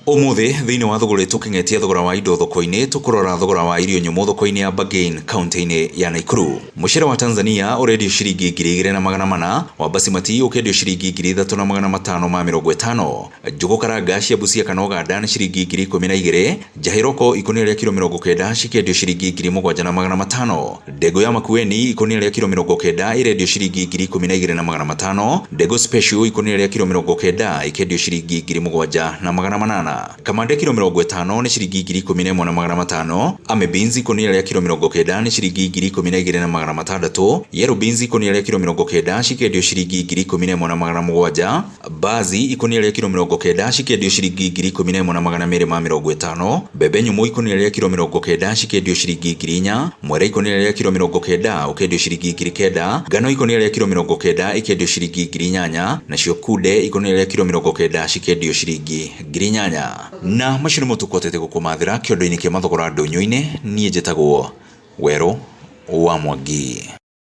Umuthi thiini wa thogora tukingetie thogora wa indo thoko-ini tukurora thogora wa irio nyumu thoko-ini ya Bagain kaunti-ini ya Nakuru. Mucere wa Tanzania urendio ciringi 2,400, wa Basmati ukendio ciringi 3,550. Njugu karanga cia Busia kana Uganda ni ciringi 12,000. Njahiroko ikonia ria kilo 90 cikendio ciringi 7,500. Ndego ya Makueni ikonia ria kilo 90 irendio ciringi 12,500. Ndego special ikonia ria kilo 90 ikendio ciringi 7,800. Kamande kilo 50 ni ciringi 11,500. Ame beans ikonia ria kilo 90 ni ciringi 12,600. Yellow beans ikonia ria kilo 90 cikendio ciringi 11,700. Bazi ikonia ria kilo 90 cikendio ciringi 11,250. Bebe nyumu ikonia ria kilo 90 cikendio ciringi 4,000. Mwere ikonia ria kilo 90 ukendio ciringi 9,000. Ngano ikonia ria kilo 90 ikendio ciringi 8,000. Nacio kude ikonia ria kilo 90 cikendio ciringi 8,000. Na macio nimo tukotete gukumathira kiondo-ini kia mathogora ndunyu-ini. Nie njitagwo Wero wa Mwangi.